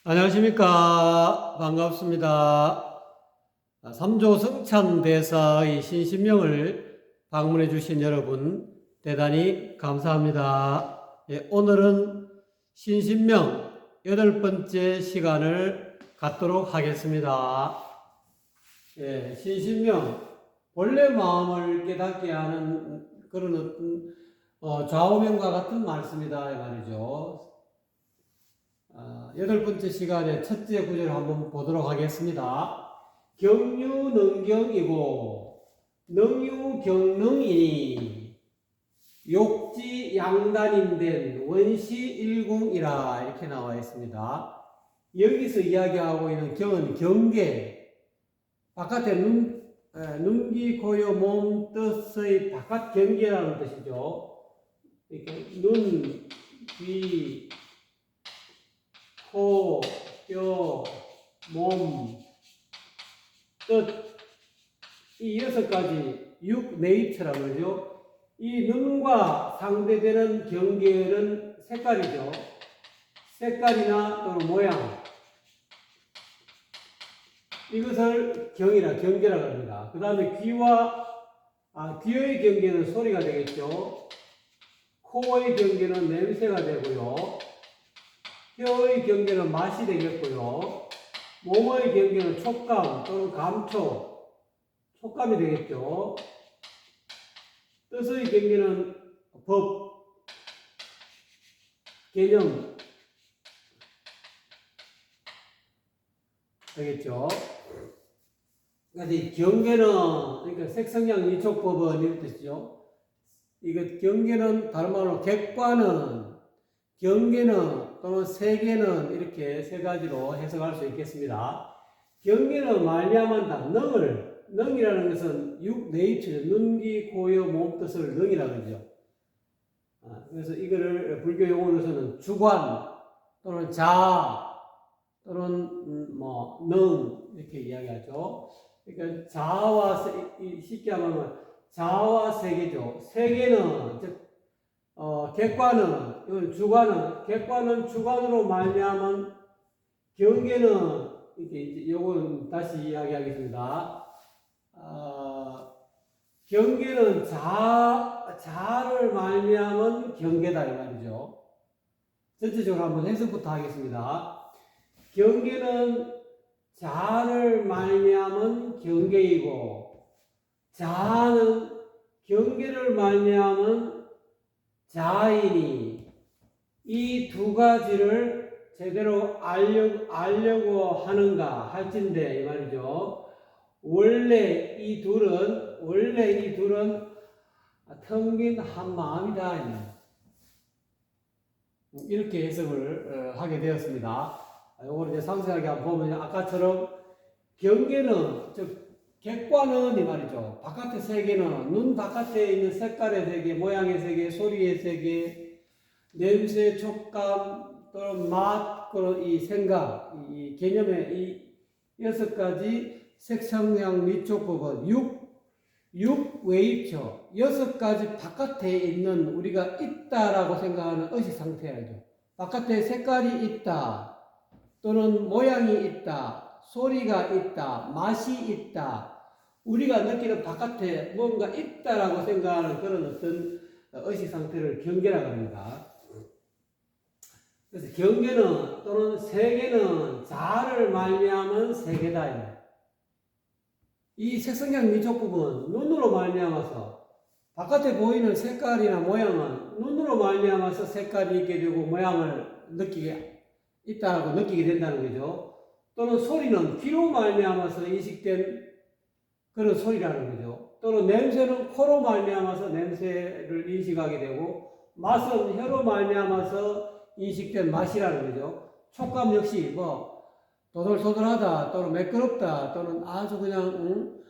안녕하십니까. 반갑습니다. 삼조 성찬대사의 신신명을 방문해 주신 여러분 대단히 감사합니다. 오늘은 신신명 8번째 시간을 갖도록 하겠습니다. 신신명, 본래 마음을 깨닫게 하는 그런 좌우명과 같은 말씀이다 이 말이죠. 8번째 시간에 첫째 구절을 한번 보도록 하겠습니다. 경유능경이고 능유경능이니 욕지양단인된 원시일궁이라 이렇게 나와 있습니다. 여기서 이야기하고 있는 경은 경계, 바깥에 눈, 귀, 코, 여, 몸, 뜻의 바깥 경계라는 뜻이죠. 이렇게 눈, 귀, 코, 뼈, 몸, 뜻, 이 6가지 6네이처라고 그러죠. 이 눈과 상대되는 경계는 색깔이죠. 색깔이나 또는 모양, 이것을 경계라고 합니다. 그 다음에 귀의 경계는 소리가 되겠죠. 코의 경계는 냄새가 되고요. 혀의 경계는 맛이 되겠고요. 몸의 경계는 촉감 또는 감촉, 촉감이 되겠죠. 뜻의 경계는 법, 개념 되겠죠. 그러니까 이 경계는, 그러니까 색성량 이촉법은 이런 뜻이죠. 이거 경계는 다른 말로 객관은, 경계는 또는 세계는 이렇게 세 가지로 해석할 수 있겠습니다. 경계는 말미암한다. 능이라는 것은 육네이처죠. 눈, 귀, 코, 여, 몸, 뜻을 능이라고 하죠. 그래서 이거를 불교 용어로서는 주관 또는 자 또는 능 이렇게 이야기하죠. 그러니까 쉽게 하면 자와 세계죠. 세계는 즉 객관은, 객관은 주관으로 말미암은, 경계는, 이제 요건 다시 이야기하겠습니다. 경계는 자를 말미암은 경계다 이 말이죠. 전체적으로 한번 해석부터 하겠습니다. 경계는 자를 말미암은 경계이고, 자는 경계를 말미암은 자이니, 이 두 가지를 제대로 알려고 하는가 할진대 이 말이죠. 원래 이 둘은 텅 빈 한 마음이다. 이렇게 해석을 하게 되었습니다. 이걸 이제 상세하게 한번 보면 아까처럼 경계는 즉 객관은 이 말이죠. 바깥의 세계는 눈 바깥에 있는 색깔의 세계, 모양의 세계, 소리의 세계, 냄새, 촉감, 또는 맛, 그런 이 생각, 이 개념의 이 6가지 색성량 미촉법은 6웨이처 6가지 바깥에 있는 우리가 있다라고 생각하는 의식 상태야죠. 바깥에 색깔이 있다, 또는 모양이 있다, 소리가 있다, 맛이 있다, 우리가 느끼는 바깥에 뭔가 있다라고 생각하는 그런 어떤 의식 상태를 경계라고 합니다. 그래서 경계는 또는 세계는 자를 말미암은 세계다. 이 색성량 미촉법은 눈으로 말미암아서 바깥에 보이는 색깔이나 모양은 눈으로 말미암아서 색깔이 있게 되고 모양을 느끼게 있다고 느끼게 된다는 거죠. 또는 소리는 귀로 말미암아서 인식된 그런 소리라는 거죠. 또는 냄새는 코로 말미암아서 냄새를 인식하게 되고, 맛은 혀로 말미암아서 인식된 맛이라는 거죠. 촉감 역시 도돌도돌하다 또는 매끄럽다 또는 아주 그냥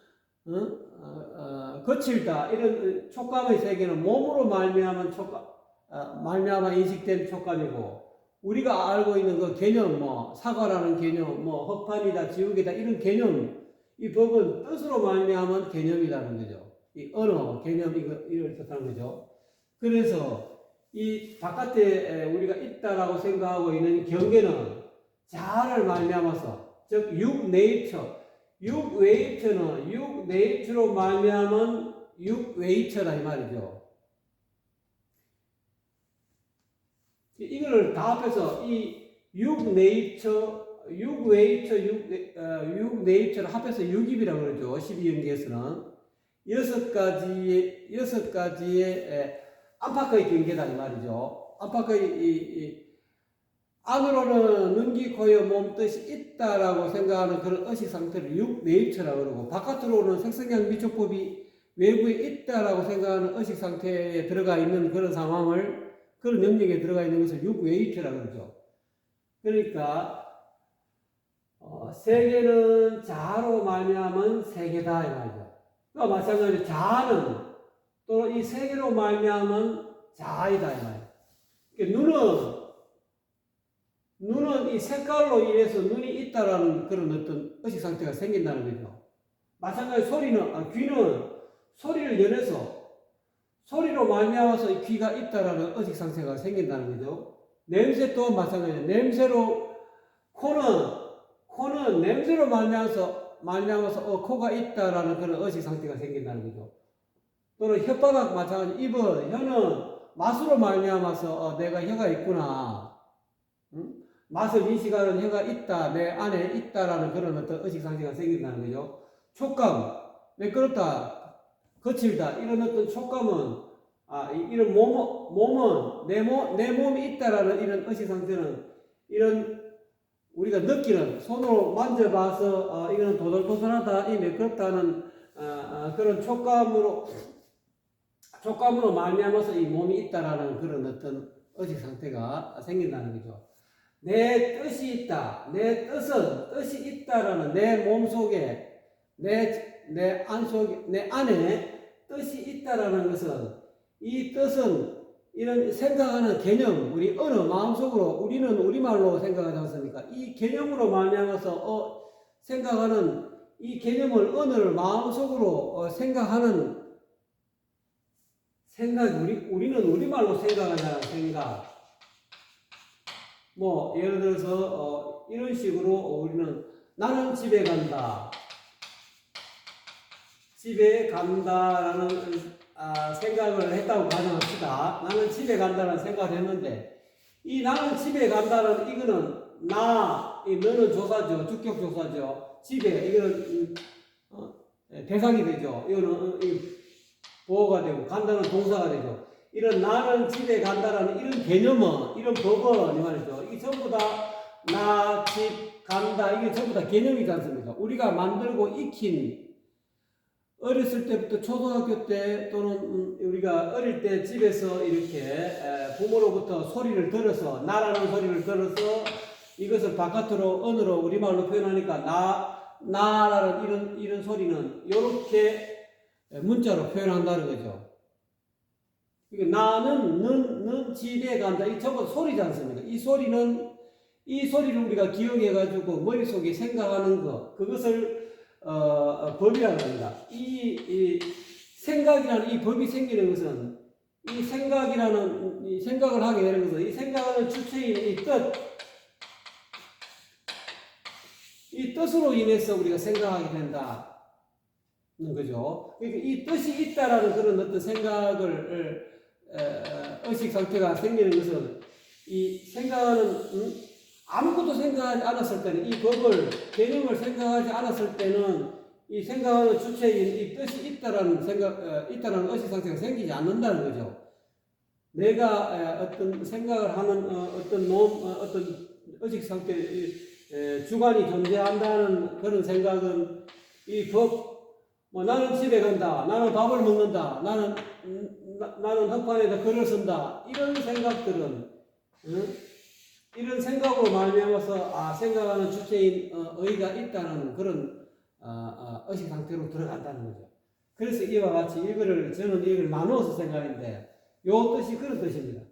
거칠다, 이런 촉감의 세계는 몸으로 말미암은 말미암아 인식된 촉감이고, 우리가 알고 있는 그 개념, 사과라는 개념, 헛판이다, 지옥이다, 이런 개념, 이 법은 뜻으로 말미암은 개념이라는 거죠. 이 언어, 개념, 이걸 뜻하는 거죠. 그래서 이 바깥에 우리가 있다라고 생각하고 있는 경계는 자아를 말미암아서, 즉 육네이처, 육웨이처는 육네이처로 말미암은 육웨이처다 이 말이죠. 이거를 다 합해서 이 육네이처, 육웨이처, 육네이처를 합해서 육입이라고 그러죠. 12연계에서는 여섯 가지의 안팎의 경계다 이 말이죠. 안팎의 안으로는 능기, 고여, 몸, 뜻이 있다라고 생각하는 그런 의식 상태를 육네이처라고 그러고, 바깥으로는 색성양 미촉법이 외부에 있다라고 생각하는 의식 상태에 들어가 있는 그런 상황을, 그런 영역에 들어가 있는 것을 육웨이처라고 그러죠. 그러니까 세계는 자아로 말미암은 세계다 이 말이죠. 그러니까 마찬가지로 자아는 또 이 세계로 말미암은 자아이다 이 말이죠. 그러니까 눈은 이 색깔로 인해서 눈이 있다라는 그런 어떤 의식 상태가 생긴다는 거죠. 마찬가지로 귀는 소리를 연해서 소리로 말미암아서 이 귀가 있다라는 의식 상태가 생긴다는 거죠. 냄새 또한 마찬가지예요. 냄새로 코는 냄새로 말미암아서 코가 있다라는 그런 의식 상태가 생긴다는 거죠. 또는 혓바닥 마찬가지, 혀는 맛으로 말미암아서 내가 혀가 있구나. 맛을 인식하는 혀가 있다, 내 안에 있다라는 그런 어떤 의식 상태가 생긴다는 거죠. 촉감, 매끄럽다, 거칠다, 이런 어떤 촉감은, 이런 몸은, 내 몸이 있다라는 이런 의식 상태는, 이런 우리가 느끼는, 손으로 만져봐서, 이거는 도돌도돌하다, 이 매끄럽다는, 그런 촉감으로 말미암아서 이 몸이 있다라는 그런 어떤 의식 상태가 생긴다는 거죠. 내 뜻이 있다. 내 뜻이 있다라는 내 몸속에, 내 안에 뜻이 있다라는 것은, 이 뜻은 이런 생각하는 개념, 우리 마음속으로, 우리는 우리말로 생각하지 않습니까? 이 개념으로 말미암아서 생각하는 이 개념을, 언어를 마음속으로 생각하는 생각, 우리는 우리말로 생각하자는 생각. 예를 들어서, 이런 식으로 우리는 나는 집에 간다. 집에 간다라는 생각을 했다고 가정합시다. 나는 집에 간다는 생각을 했는데, 이 나는 집에 간다는 이거는 너는 조사죠. 주격 조사죠. 집에, 이거는 대상이 되죠. 이거는 보호가 되고, 간다는 동사가 되죠. 이런 나는 집에 간다라는 이런 개념은, 이런 법은, 이 말이죠. 이게 전부 다 나, 집, 간다, 이게 전부 다 개념이지 않습니까? 우리가 만들고 익힌, 어렸을 때부터 초등학교 때 또는 우리가 어릴 때 집에서 이렇게 부모로부터 소리를 들어서, 나라는 소리를 들어서 이것을 바깥으로, 언어로, 우리말로 표현하니까 나라는 이런 소리는 이렇게 문자로 표현한다는 거죠. 나는 집에 간다. 이 전부 소리지 않습니까? 이 소리를 우리가 기억해가지고 머릿속에 생각하는 것, 그것을 법이라고 합니다. 이 생각이라는 이 법이 생기는 것은, 이 생각을 하게 되는 것은, 이 생각하는 주체인 이 뜻으로 인해서 우리가 생각하게 된다는 거죠. 그러니까 이 뜻이 있다라는 그런 어떤 생각을, 의식 상태가 생기는 것은, 이 생각하는, 아무것도 생각하지 않았을 때는, 이 법을, 개념을 생각하지 않았을 때는, 이 생각하는 주체인 이 뜻이 있다라는 의식 상태가 생기지 않는다는 거죠. 내가 어떤 생각을 하는 어떤 의식 상태, 주관이 존재한다는 그런 생각은, 이 법, 나는 집에 간다, 나는 밥을 먹는다, 나는 헛판에다 글을 쓴다, 이런 생각들은, 이런 생각으로 말미암아서 생각하는 주체인 의가 있다는 그런 의식 상태로 들어간다는 거죠. 그래서 이와 같이 저는 이걸 나누어서 생각하는데, 요 뜻이 그런 뜻입니다.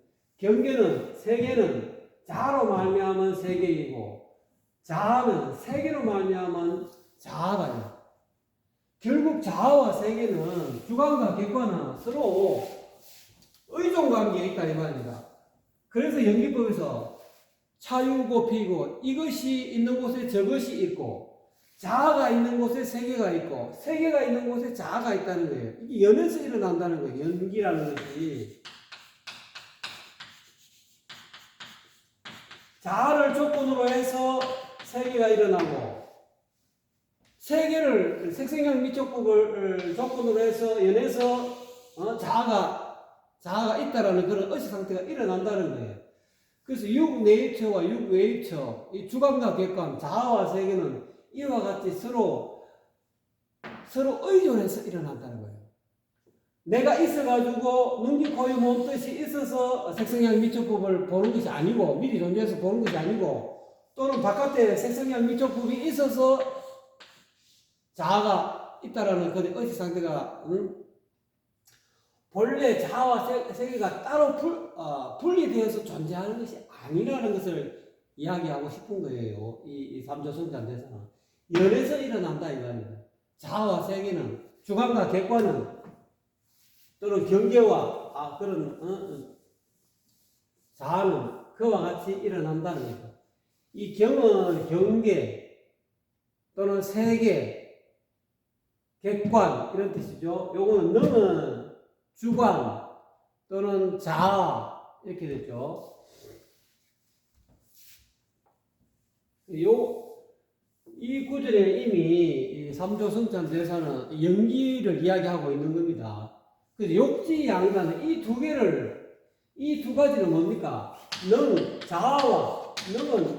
세계는 자아로 말미암은 세계이고, 자아는 세계로 말미암은 자아다. 결국 자아와 세계는 주관과 객관은 서로 의존 관계에 있다 이 말입니다. 그래서 연기법에서 차유고 피고 이것이 있는 곳에 저것이 있고 자아가 있는 곳에 세계가 있고 세계가 있는 곳에 자아가 있다는 거예요. 이게 연에서 일어난다는 거예요. 연기라는 것이. 자아를 조건으로 해서 세계가 일어나고 세계를 색생형 미적국을 조건으로 해서 연에서 자아가 있다라는 그런 의식 상태가 일어난다는 거예요. 그래서 육네이처와 육웨이처, 이 주관과 객관, 자아와 세계는 이와 같이 서로 의존해서 일어난다는 거예요. 내가 있어가지고 눈기, 코이, 몸, 뜻이 있어서 색성형 미적법을 보는 것이 아니고 미리 존재해서 보는 것이 아니고 또는 바깥에 색성형 미적법이 있어서 자아가 있다라는 그런 의식 상태가 본래 자아와 세계가 따로 분리되어서 존재하는 것이 아니라는 것을 이야기하고 싶은 거예요. 이 삼조성찬대사는 열에서 일어난다 이 말입니다. 자아와 세계는 주관과 객관은 또는 경계와 그런 자아는 그와 같이 일어난다는 거죠. 이 경은 경계 또는 세계, 객관 이런 뜻이죠. 요거는 능은 주관 또는 자아 이렇게 됐죠. 이 구절에 이미 삼조성찬대사는 연기를 이야기하고 있는 겁니다. 그래서 욕지양단은 이 두 가지는 뭡니까? 능, 자아와 능은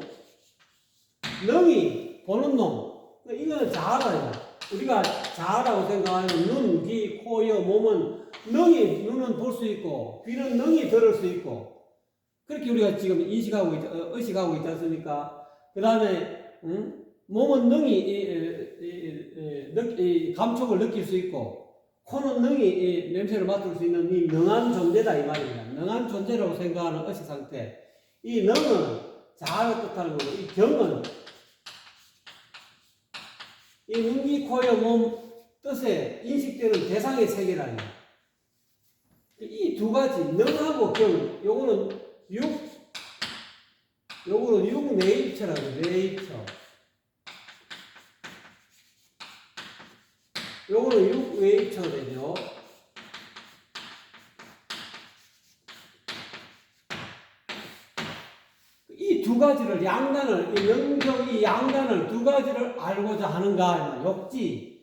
능이 보는 놈. 이거는 자아다. 우리가 자아라고 생각하는 눈, 귀, 코, 여, 몸은 눈은 볼 수 있고 귀는 능이 들을 수 있고 그렇게 우리가 지금 의식하고 있지 않습니까? 그 다음에 몸은 능이 감촉을 느낄 수 있고 코는 능이 냄새를 맡을 수 있는 이 능한 존재다 이 말입니다. 능한 존재라고 생각하는 의식 상태. 이 능은 자아를 뜻하는 거고 이 경은 이 눈기, 코, 여, 몸 뜻에 인식되는 대상의 세계라니. 이 두 가지 능하고 경, 요거는 육네이처라고 네이처. 요거는 육웨이처 되죠. 이 두 가지를 양단을 이 영경 이 양단을 두 가지를 알고자 하는가 욕지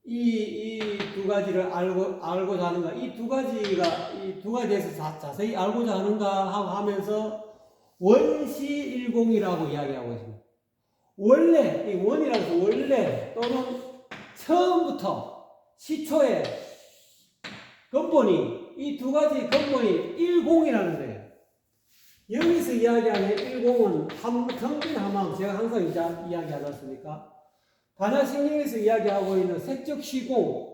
이 두 가지를 알고자 하는가 이 두 가지에서 자세히 알고자 하는가 하고 하면서 원시일공이라고 이야기하고 있습니다. 원래 이 원이라고 해서 원래 또는 처음부터 시초의 근본이 이 두 가지 근본이 일공이라는 거예요. 여기서 이야기하는 일공은 텅빈 하마음 제가 항상 이야기하지 않습니까? 반야신경에서 이야기하고 있는 색적 시공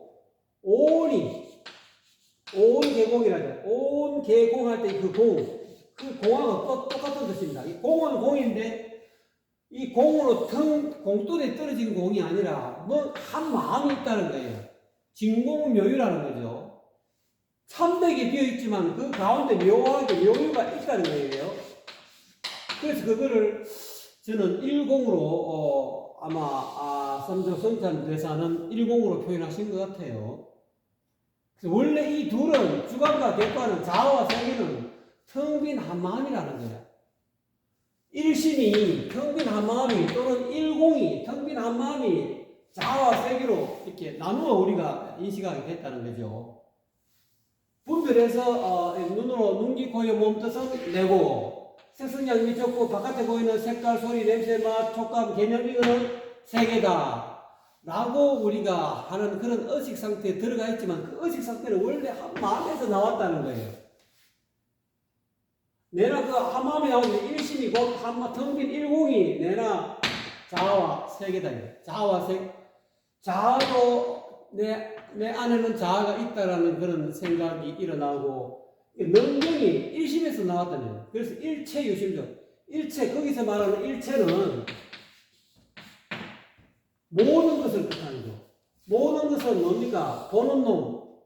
오온이 오온계공이라죠. 오온계공할 때 그 공하고 똑같은 뜻입니다. 이 공은 공인데 이 공으로 공돌에 떨어진 공이 아니라 뭐 한 마음이 있다는 거예요. 진공묘유라는 거죠. 참되게 비어있지만 그 가운데 묘하게 묘유가 있다는 거예요. 그래서 그거를 저는 일공으로 아마 삼조성찬대사는 일공으로 표현하신 것 같아요. 그래서 원래 이 둘은 주관과 객관은 자아와 세계는 텅빈 한 마음이라는 거예요. 일심이 텅빈 한 마음이 또는 일공이 텅빈 한 마음이 자아와 세계로 이렇게 나누어 우리가 인식하게 됐다는 거죠. 분별해서 눈으로 눈기, 코, 여, 몸 뜻은 내고 색성양 미적고 바깥에 보이는 색깔, 소리, 냄새, 맛, 촉감, 개념 이거는 세계다 라고 우리가 하는 그런 의식 상태에 들어가 있지만 그 의식 상태는 원래 한 마음에서 나왔다는 거예요. 내나 그 한 마음에 나오는 일심이 곧 한마 텅빈 일공이 내나 자아와 세계다. 자아와 세계. 자아도 내 안에는 자아가 있다라는 그런 생각이 일어나고 명령이 일심에서 나왔다는 거예요. 그래서 일체 유심적. 일체 거기서 말하는 일체는 모든 것을 뜻하는 거. 모든 것은 뭡니까? 보는 놈,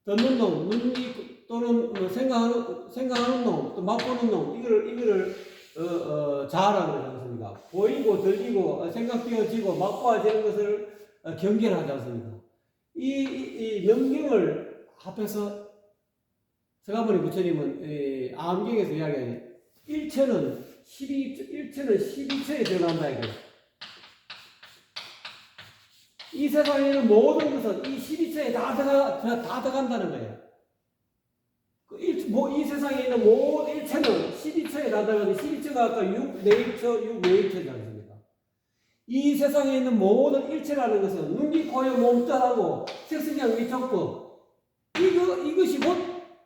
듣는 놈, 눈이 또는 생각하는 놈, 또 맛보는 놈, 이거를 자아라고 그러지 않습니까? 보이고 들리고 생각되어지고 맛보아지는 것을 경계하지 않습니까? 이 넘경을 합해서 서가모니 부처님은 암경에서 이야기하니 일체는 12처에 들어간다 이거예요. 이 세상에 있는 모든 것은 이 12처에 다 들어간다는 거예요. 이 세상에 있는 모든 일체는 12처에 다 들어가는데 12처가 아까 6내일처, 6외일처지 않습니까? 이 세상에 있는 모든 일체라는 것은 눈기, 코여, 몸, 뜻하고 색성량, 위촉법 이것이 곧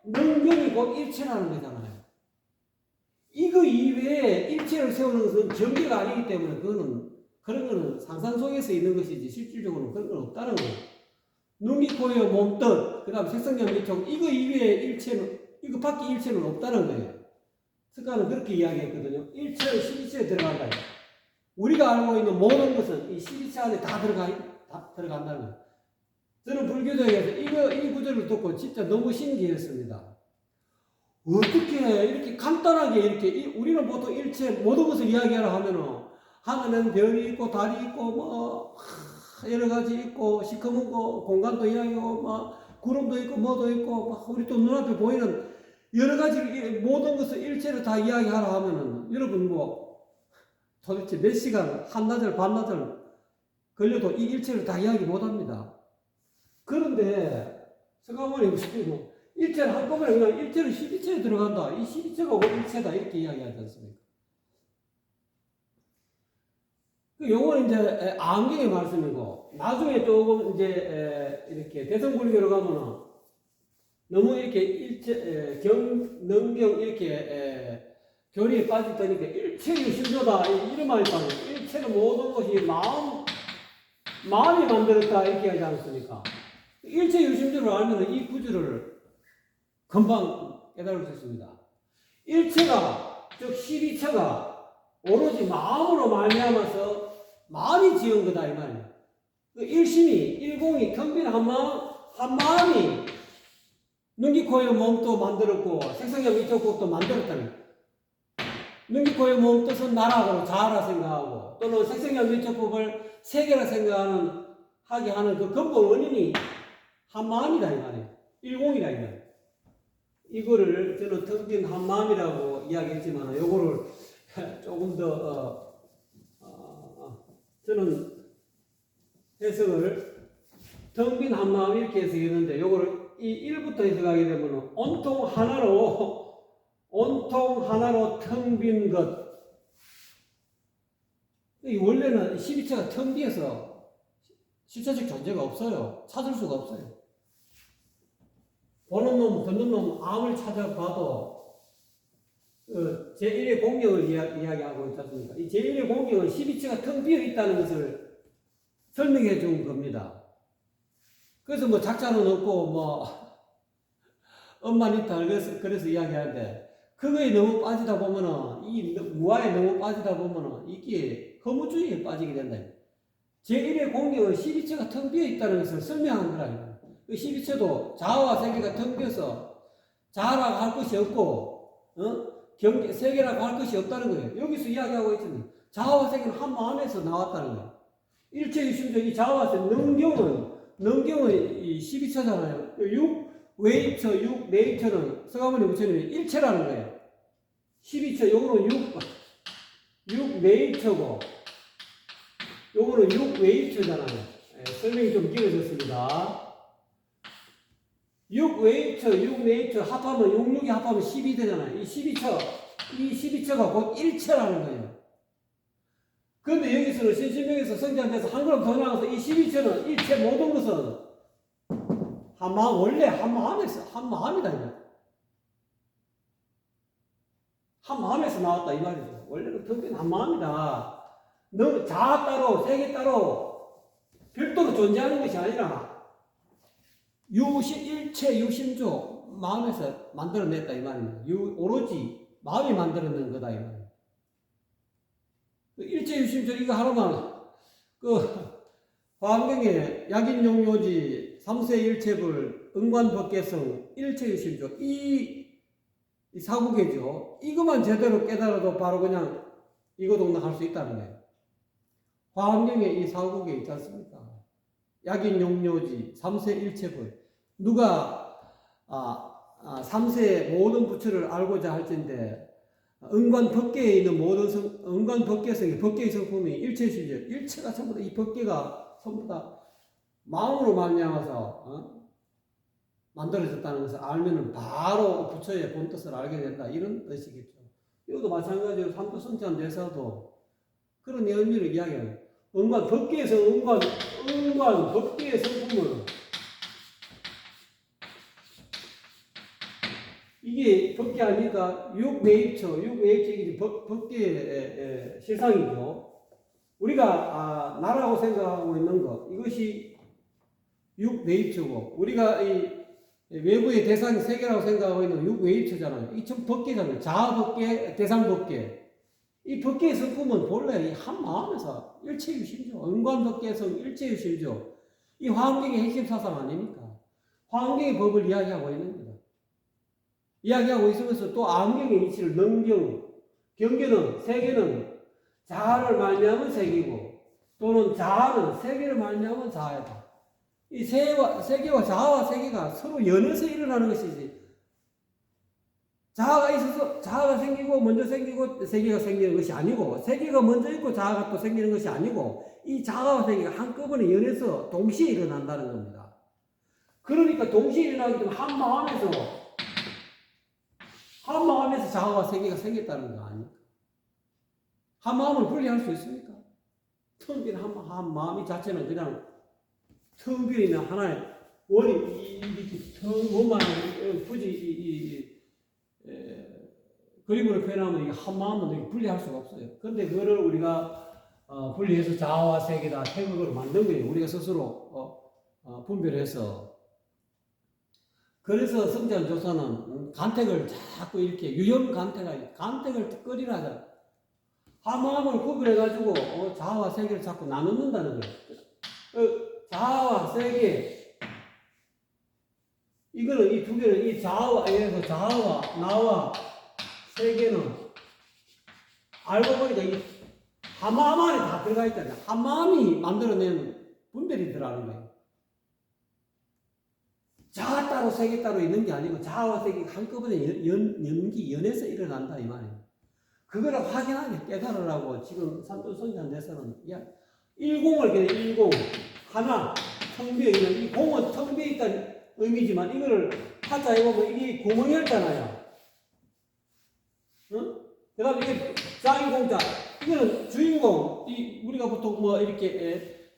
능경이 곧 일체라는 거잖아요. 이거 이외에 일체를 세우는 것은 경계가 아니기 때문에 그런 거는 상상 속에서 있는 것이지 실질적으로 그런 건 없다는 거예요. 눈기, 코여, 몸, 뜻, 그 다음 색성량, 위촉 이거 이외에 일체는 이거 밖에 일체는 없다는 거예요. 석가는 그렇게 이야기했거든요. 일체는 12처에 들어간다. 우리가 알고 있는 모든 것은 이 12처 안에 다 들어간다는 거예요. 저는 불교도에서 이 구절을 듣고 진짜 너무 신기했습니다. 어떻게 이렇게 간단하게 이렇게 우리는 보통 일체 모든 것을 이야기하라 하면은 하늘은 별이 있고 달이 있고 뭐 여러 가지 있고 시커먼 거 공간도 이야기하고 뭐 구름도 있고 뭐도 있고 막 우리 또 눈앞에 보이는 여러 가지 모든 것을 일체로 다 이야기하라 하면은 여러분 뭐 도대체 몇 시간 한나절 반나절 걸려도 이 일체를 다 이야기 못합니다. 그런데 석가모니 뭐 일체를 한꺼번에 그냥 일체는 12처에 들어간다. 이 12처가 곧 일체다 이렇게 이야기하지 않습니까? 요거는 이제 안경의 말씀이고 나중에 조금 이제 이렇게 대성불교로 가면은 너무 이렇게 일체 능경 이렇게 교리에 빠졌다니까 일체유심조다 이런 말이 있잖아요. 일체는 모든 것이 마음이 만들었다 이렇게 하지 않습니까? 일체유심조를 알면 이 구절을 금방 깨달을 수 있습니다. 일체가 즉 12처가 오로지 마음으로 말미암아서 마음이 지은 거다 이 말이에요. 일심이 일공이 텅 빈 한 마음이 눈기 코여 몸도 만들었고 색성형 위촉법도 만들었다는 거예요. 눈기 코여 몸 뜻은 나라고 자아라 생각하고 또는 색성형 위촉법을 세계라 하게 하는 그 근본 원인이 한 마음이다 이 말이에요. 일공이다 이 말이에요. 이거를 저는 텅 빈 한 마음이라고 이야기했지만 요거를 조금 더 저는 해석을 텅 빈 한 마음 이렇게 해석했는데 요거를 이 1부터 해석하게 되면 온통 하나로 텅 빈 것. 원래는 12처가 텅 비어서 실체적 존재가 없어요. 찾을 수가 없어요. 보는 놈, 듣는 놈 아무리 찾아봐도 제1의 공경을 이야기하고 있지 않습니까? 이 제1의 공경은 12처가 텅 비어 있다는 것을 설명해 준 겁니다. 그래서 뭐 작자는 없고 뭐 엄만 있다 그래서 이야기하는데 그거에 너무 빠지다 보면은 이 무아에 너무 빠지다 보면은 이게 허무주의에 빠지게 된다. 제1의 공경은 12처가 텅 비어 있다는 것을 설명한 거라. 그 12처도 자아와 세계가 텅 비어서 자아라고 할 것이 없고 세계라고 할 것이 없다는 거예요. 여기서 이야기하고 있잖아요. 자아와 세계는 한 마음에서 나왔다는 거예요. 일체유심조 이 자아와 세계 능경은 이 12처잖아요. 6외이처, 6내이처는 서가모니 부처님이 일체라는 거예요. 12처, 요거는 6내이처고, 요거는 6외이처잖아요. 설명이 좀 길어졌습니다. 6외이처, 6내이처 합하면 6, 6이 합하면 12 되잖아요. 이 12처가 곧 일체라는 거예요. 그런데 여기서는 신신명에서 성자한테서 한 걸음 더 나가서 이 12처는 일체 모든 것은 원래 한 마음이다 이거. 한 마음에서 나왔다 이 말이죠. 원래는 텅 빈 한 마음이다. 너 자아 따로 세계 따로 별도로 존재하는 것이 아니라 일체 유심조 마음에서 만들어냈다 이 말입니다. 오로지 마음이 만들어낸 거다 이 말입니다. 일체 유심조 이거 하나만 화엄경에 약인용요지 3세 일체불 응관법계성, 일체유심조, 이 사국이죠. 이것만 제대로 깨달아도 바로 그냥 이거동락할 수 있다는 거예요. 화엄경에 이 사국에 있지 않습니까? 약인용료지, 삼세일체불. 누가 3세의 모든 부처를 알고자 할진데 응관법계에 있는 모든 응관법계성이 법계의 성품이 일체시죠. 일체가 전부 다 이 법계가 전부 다 마음으로 말미암아서 만들어졌다는 것을 알면은 바로 부처의 본뜻을 알게 된다. 이런 뜻이겠죠. 이것도 마찬가지로 삼도선찬 대사도 그런 의미를 이야기해요. 응관 법계에서 응관 법계의 성품을 이게 법계 아니까 육매입체 법계의 실상이죠. 우리가 나라고 생각하고 있는 것 이것이 육매입체고 우리가 이 외부의 대상이 세계라고 생각하고 있는 육외입체잖아요. 이 전 법계잖아요. 자아법계, 대상법계. 이 법계의 성품은 본래 이 한 마음에서 일체유심조, 응관법계에서 일체유심조. 이 화엄경의 핵심 사상 아닙니까? 화엄경의 법을 이야기하고 있는 겁니다. 이야기하고 있으면서 또 암경의 이치를 능경, 경계는 세계는 자아를 말미암은 세계고 또는 자아는 세계를 말미암은 자아이다. 이 세계와 자아와 세계가 서로 연해서 일어나는 것이지. 자아가 있어서 자아가 생기고 먼저 생기고 세계가 생기는 것이 아니고 세계가 먼저 있고 자아가 또 생기는 것이 아니고 이 자아와 세계가 한꺼번에 연해서 동시에 일어난다는 겁니다. 그러니까 동시에 일어나기 때문에 한 마음에서 자아와 세계가 생겼다는 거 아닙니까? 한 마음을 분리할 수 있습니까? 텅 빈 한 마음이 자체는 그냥 텅 비어있는 하나의 원이 이렇게 텅 원만한 굳이 그림으로 표현하면 한 마음은 분리할 수가 없어요. 그런데 그거를 우리가 분리해서 자아와 세계다 태극으로 만든 거예요. 우리가 스스로 분별해서. 그래서 성찬 조사는 간택을 자꾸 이렇게 간택을 끓이라 하잖아. 한 마음을 구별해가지고 자아와 세계를 자꾸 나누는다는 거예요. 자아와 세계 이거는 이 두 개는 이 자아와 나와 세계는 알고 보니까 이 한 마음 안에 다 들어가 있잖아요. 한 마음이 만들어낸 분별이더라는 거예요. 자아 따로 세계 따로 있는 게 아니고 자아와 세계가 한꺼번에 연해서 일어난다 이 말이에요. 그거를 확연하게 깨달으라고 지금 삼도선찬 대사는 일공을 그냥 일공 하나 텅 비어 있는 이 공은 텅 비어 있다는 의미지만 이거를 하자해 보면 이게 구멍이었잖아요. 응? 그다음에 이게 짱이 공자 이거는 주인공 우리가 보통 뭐 이렇게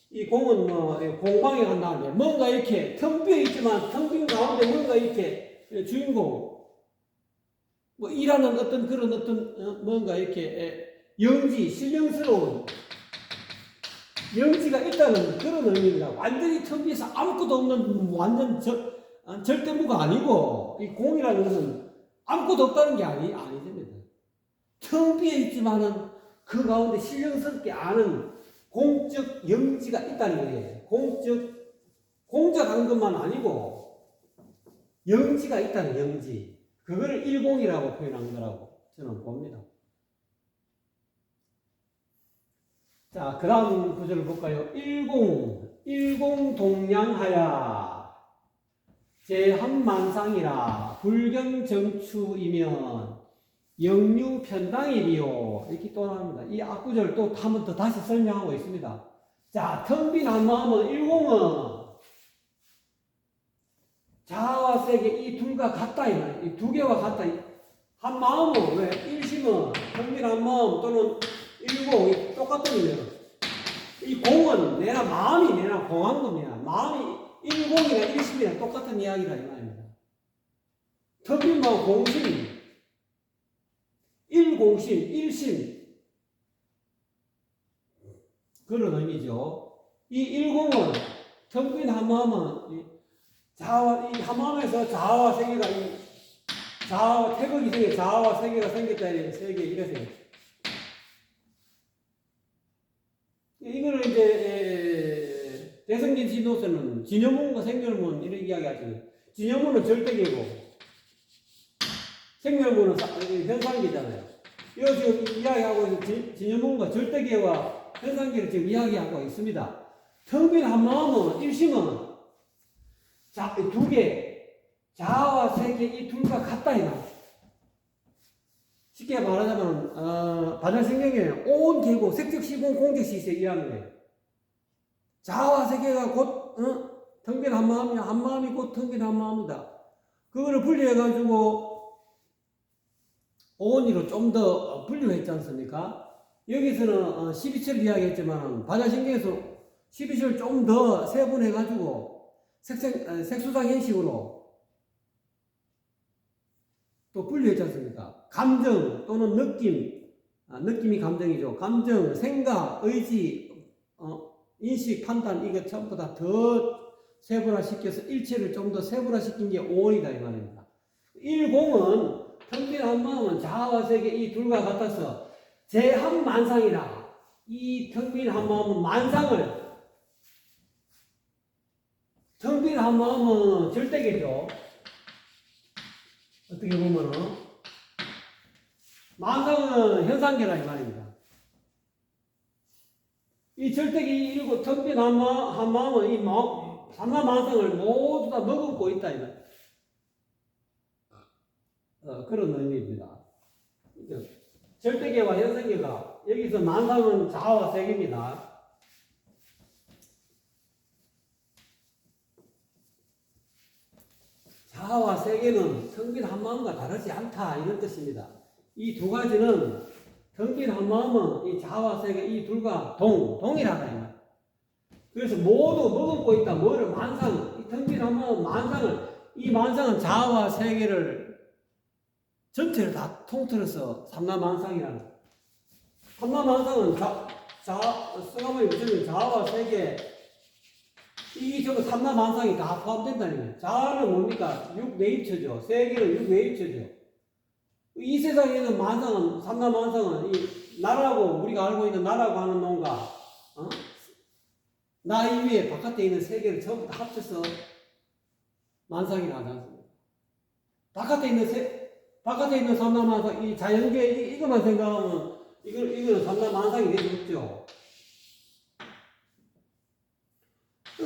이 공은 뭐 공방에 간다는데 뭔가 이렇게 텅 비어 있지만 텅 빈 가운데 뭔가 이렇게 주인공 뭐 일하는 그런 뭔가 이렇게 영지 신령스러운 영지가 있다는 그런 의미입니다. 완전히 텅 비어서 아무것도 없는 완전 절대무가 아니고 이 공이라는 것은 아무것도 없다는 게 아니됩니다. 텅 비어 있지만은 그 가운데 신령스럽게 아는 공적 영지가 있다는 거예요. 공적한 것만 아니고 영지가 있다는 영지. 그거를 일공이라고 표현한 거라고 저는 봅니다. 자, 그 다음 구절을 볼까요? 일공동량하야 제한만상이라 불경정추이면 영유편당이리요. 이렇게 또 나옵니다. 이 앞구절을 또 한 번 더 다시 설명하고 있습니다. 자, 텅 빈 한 마음은 일공은 자아와 세계 이 둘과 같다. 이 두 개와 같다. 한 마음은 왜? 일심은 텅 빈 한 마음 또는 일공이 똑같은 의미예요. 이 공은 내나 마음이 내나 공한 겁니다. 마음이 일공이나 일심이나 똑같은 이야기라 이 말입니다. 텅 빈 마음 공심 일공심, 일심 그런 의미죠. 이 일공은 텅 빈 한 마음은 이 한 마음에서 자아와 세계가 자아와 태극이 생겨 자아와 세계가 생겼다는 세계 이래서 이거를 이제 신도서는 진여문과 생멸문 이렇게 이야기하죠. 진여문은 절대계고 생멸문은 현상계잖아요. 이거 지금 이야기하고 있는 진여문과 절대계와 현상계를 지금 이야기하고 있습니다. 텅 빈 한마음은 일심은 자, 두 개, 자아와 세계 이 둘과 같다 이다. 쉽게 말하자면 반야성경에 온 계고 색적시공 공적시세 이라는 거예요. 자아와 세계가 곧 텅 빈 한마음이야. 한마음이 곧 텅 빈 한마음이다. 그거를 분리해가지고 오온이로 좀 더 분류했지 않습니까? 여기서는 12철 이야기했지만 반야성경에서 12철 좀 더 세분해가지고 색수상 형식으로 또 분류했지 않습니까? 감정 또는 느낌, 느낌이 감정이죠. 감정, 생각, 의지, 인식, 판단 이거 전부 다 더 세분화시켜서 일체를 좀 더 세분화시킨 게 오온이다 이 말입니다. 일공은 텅 빈 한마음은 자아와 세계 이 둘과 같아서 제한만상이라. 이 텅 빈 한마음은 만상을, 텅 빈 한마음은 절대계죠. 어떻게 보면은 만상은 현상계라 이 말입니다. 이 절대계 이르고 텅 빈 한마음은 이 삼라만상을 모두 다 머금고 있다 이 말. 그런 의미입니다. 절대계와 현상계가 여기서 만상은 자아와 세계입니다. 자아와 세계는 텅 빈 한마음과 다르지 않다 이런 뜻입니다. 이 두 가지는 텅 빈 한마음은 이 자아와 세계 이 둘과 동일하다 이 말. 그래서 모두 머금고 있다. 뭐를 만상, 이 텅 빈 한마음은 만상을, 이 만상은 자아와 세계를 전체를 다 통틀어서 삼라만상이라는 거예요. 삼라만상은 성화문이 붙이는 자아와 세계 이 전부 삼라만상이 다 포함된다는 거예요. 자아는 뭡니까? 육내입처죠. 세계는 육내입처죠. 이 세상에 있는 만상은, 삼라만상은 이 나라고, 우리가 알고 있는 나라고 하는 놈과 나 이외에 바깥에 있는 세계를 전부 다 합쳐서 만상이라 하지 않습니까? 바깥에 있는 삼라만상, 이 자연계 이것만 생각하면 이거는 삼라만상이 되지 없죠.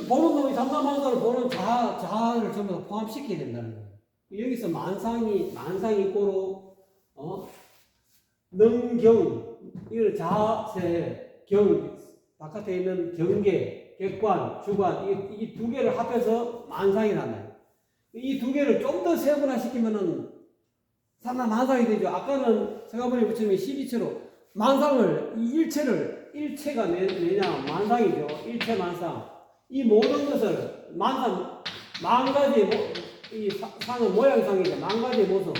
보는 놈이 삼라만상을 보는 자아를 전부 다 포함시켜야 된다는 거예요. 여기서 만상이 고로 능경, 이거는 자세, 경, 바깥에 있는 경계, 객관, 주관 이 두 개를 합해서 만상이라는 거예요. 이 두 개를 좀 더 세분화시키면은 삼라만상이 되죠. 아까는 성화문에 붙이면 12처로 만상을, 이 일체가 뭐냐? 만상이죠. 일체 만상. 이 모든 것을 만가지 이 상은 모양상이죠. 만가지 모습.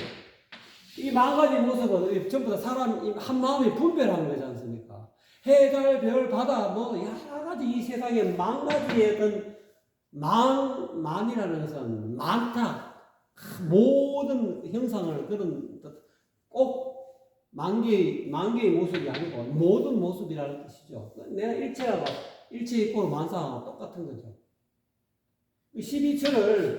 이 만가지 모습은 전부 다 사람 한 마음이 분별하는 거지 않습니까? 해, 달, 별, 바다 뭐 여러 가지 이 세상에 만 가지의 어떤 만이라는 것은 많다. 모든 형상을 그런 꼭 만개의 모습이 아니고 모든 모습이라는 뜻이죠. 내가 일체 있고 만상하고 똑같은 거죠. 이 12처를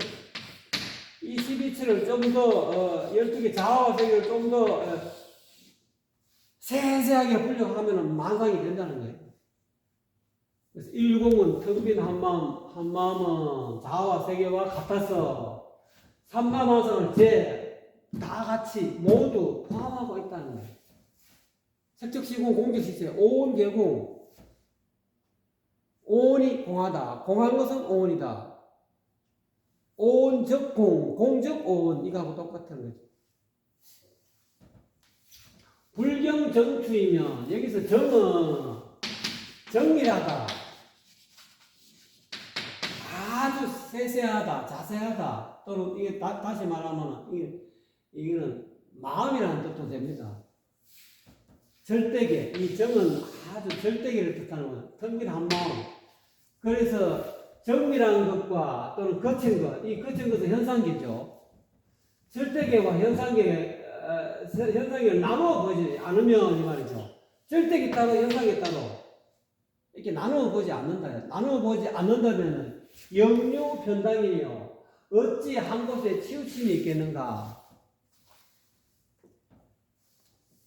좀 더 12개 자아와 세계를 좀 더 세세하게 분류하면 만상이 된다는 거예요. 그래서 일공은 텅 빈 한마음은 자아와 세계와 같아서 삼라만상을 다 같이 모두 포함하고 있다는 거예요. 색적시공 공적시세 오온 계공. 오온이 공하다. 공한 것은 오온이다. 오온적 공, 공적 오온 이거하고 똑같은 거죠. 불경정추이면 여기서 정은 정밀하다. 아주 세세하다, 자세하다. 또는 이게 다시 말하면 이거는 마음이라는 뜻도 됩니다. 절대계, 이 정은 아주 절대계를 뜻하는 거예요. 텅 빈 한마음. 그래서 정밀한 것과 또는 거친 것, 이 거친 것은 현상계죠. 절대계와 현상계를 나누어 보지 않으면 이 말이죠. 절대계 따로 현상계 따로 이렇게 나누어 보지 않는다. 나누어 보지 않는다면 영유 편당이요. 어찌 한 곳에 치우침이 있겠는가?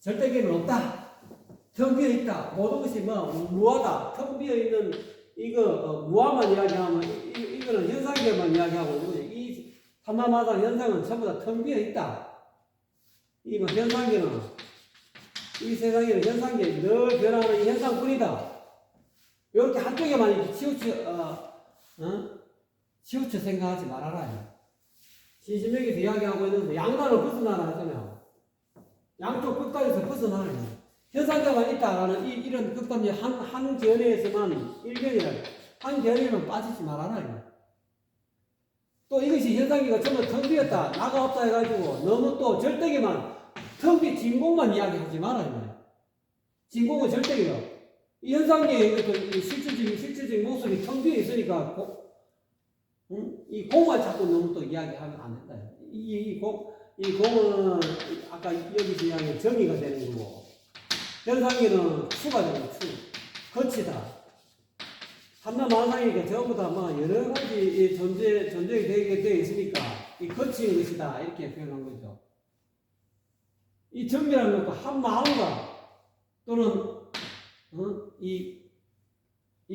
절대계는 없다. 텅 비어 있다. 모든 것이 뭐 무하다. 텅 비어 있는 이거 무화만 이야기하면 이거는 현상계만 이야기하고 이 삼라마당 현상은 전부 다 텅 비어 있다. 이 뭐 현상계는 이 세상에는 현상계 늘 변하는 이 현상뿐이다. 이렇게 한쪽에만 이렇게 치우쳐 생각하지 말아라. 신신명에서 이야기하고 있는 양단을 벗어나라 하잖아요. 양쪽 끝까지서 벗어나라. 현상계만 있다라는 이런 극단의 한 견해에서만 일견이라. 한 견해만 빠지지 말아라. 또 이것이 현상계가 전부 텅 비었다. 나가 없다 해가지고 너무 또 절대계만 텅 빈 진공만 이야기하지 말아요. 진공은 절대계요. 이 현상계의 어떤 실질적인 모습이 텅 비어 있으니까 이 공만 자꾸 너무 또 이야기하면 안 된다. 이 공은 아까 여기서 이야기한 정의가 되는 거고 현상계는 추가 되는 추. 거치다. 삼라만상이니까 전부 다 뭐 여러 가지 존재가 되어 있으니까 이 거치는 것이다. 이렇게 표현한 거죠. 이 정의라는 것도 한 마음과 또는 이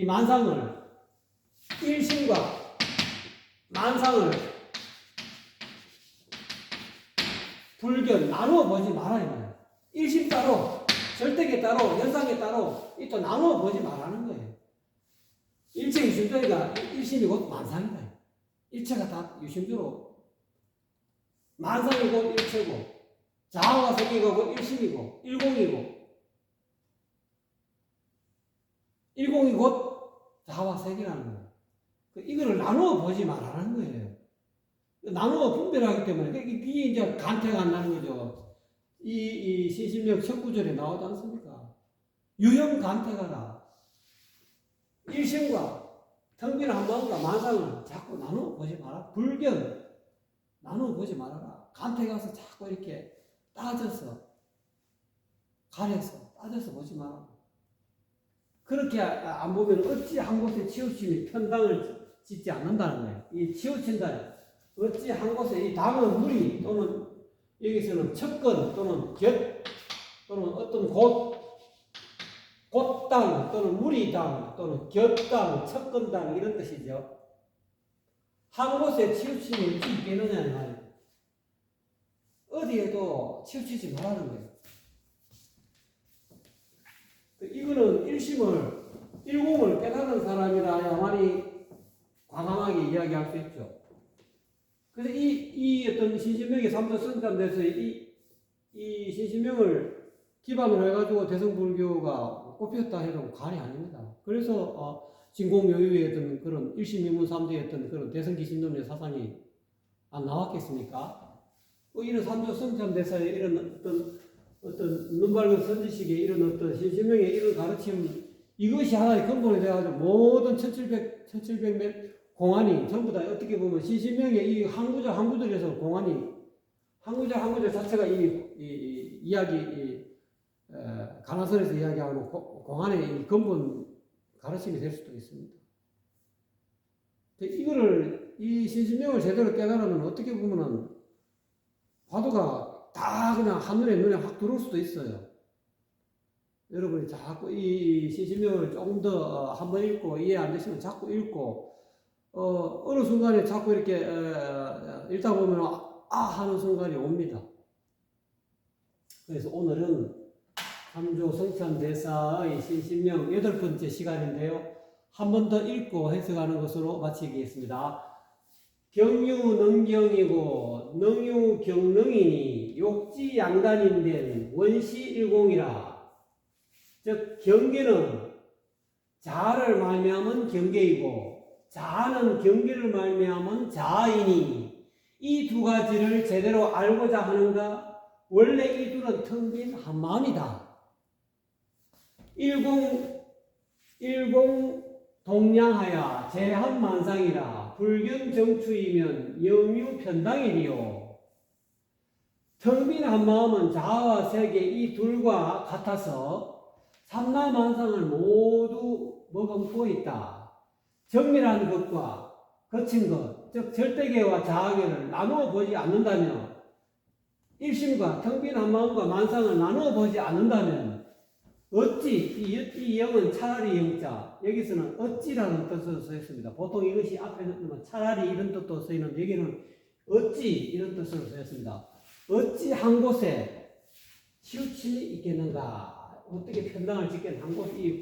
만상을 일심과 만상을 불견 나누어 보지 말아요. 일심 따로, 절대계 따로, 현상계 따로 이 또 나누어 보지 말라는 거예요. 일체 유심조가 일심이 곧 만상이다. 일체가 다 유심조로 만상이 곧 일체고 자아가 생기고 곧 일심이고 일공이고 일공이 곧 자아와 색이라는 거예요. 이거를 나누어 보지 말라는 거예요. 나누어 분별하기 때문에 이게 이제 간태가 안 나는 거죠. 이 신신명 첫 구절에 나오지 않습니까? 유형 간태가라. 일심과 텅 빈 한마음과 만상을 자꾸 나누어 보지 마라. 불견 나누어 보지 말아라. 간태가서 자꾸 이렇게 따져서 가려서 따져서 보지 마라. 그렇게 안 보면 어찌 한 곳에 치우침이 편당을 짓지 않는다는 거예요. 이 치우친다. 어찌 한 곳에 이 당은 무리 또는 여기서는 척근 또는 곁 또는 어떤 곧당 또는 무리당 또는 곁당 척근당 이런 뜻이죠. 한 곳에 치우침이 어찌 있겠느냐는 말이에요. 어디에도 치우치지 말라는 거예요. 이거는 일공을 깨달은 사람이라야만이 과감하게 이야기할 수 있죠. 그래서 이 어떤 신신명의 삼도 선담돼서 이 신신명을 기반으로 해가지고 대성불교가 꼽혔다 해도 과언이 아닙니다. 그래서 진공요유의 어떤 그런 일심이문삼대의 어떤 그런 대성기신론의 사상이 안 나왔겠습니까? 이런 삼도 선담돼서 이런 어떤 눈밝은 선지식의 이런 어떤 신신명의 이런 가르침 이것이 하나의 근본이 되어가지고 모든 1700몇 공안이 전부 다 어떻게 보면 신신명의 이 한 구절에서 공안이 한 구절 자체가 이 이야기 가나설에서 이야기하는 공안의 이 근본 가르침이 될 수도 있습니다. 이거를 이 신신명을 제대로 깨달으면 어떻게 보면은 화두가 다 그냥 한눈에 확 들어올 수도 있어요. 여러분이 자꾸 이 신신명을 조금 더 한번 읽고 이해 안 되시면 자꾸 읽고 어느 순간에 자꾸 이렇게 읽다 보면 하는 순간이 옵니다. 그래서 오늘은 삼조 성찬대사의 신신명 8번째 시간인데요. 한 번 더 읽고 해석하는 것으로 마치겠습니다. 경유능경이고 능유경능이니 욕지양단인된 원시일공이라. 즉 경계는 자아를 말미암은 경계이고 자아는 경계를 말미암은 자아이니 이 두 가지를 제대로 알고자 하는가 원래 이 둘은 텅 빈 한마음이다. 일공 동량하야 제한만상이라 불견정추이면 영유편당이리요. 텅 빈 한마음은 자아와 세계 이 둘과 같아서 삼라만상을 모두 머금고 있다. 정밀한 것과 거친 것, 즉 절대계와 자아계를 나누어 보지 않는다면, 일심과 텅빈 마음과 만상을 나누어 보지 않는다면 어찌 이 영은 차라리 영자, 여기서는 어찌라는 뜻으로 쓰였습니다. 보통 이것이 앞에는 차라리 이런 뜻도 쓰이는, 여기는 어찌 이런 뜻으로 쓰였습니다. 어찌 한 곳에 치우침이 있겠는가? 어떻게 편당을 짓겠는 한 곳이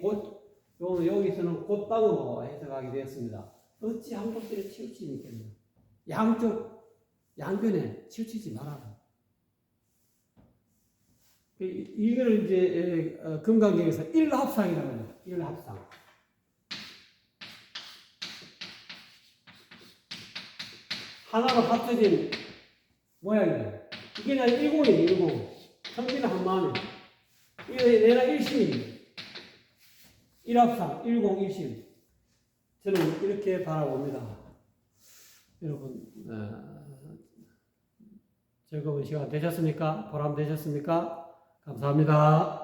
여기서는 곧땅으로 해석하게 되었습니다. 어찌 한 곳에 치우침이 있겠는가? 양쪽 양변에 치우치지 말아라. 이걸 이제 금강경에서 일합상이라고 합니다. 일합상. 하나로 합쳐진 모양이에요. 이게 그냥 일공이에요. 일공. 성질은 한 마음이에요. 이게 내가 일심이에요. 일합상, 일공, 일심. 저는 이렇게 바라봅니다. 여러분, 즐거운 시간 되셨습니까? 보람 되셨습니까? 감사합니다.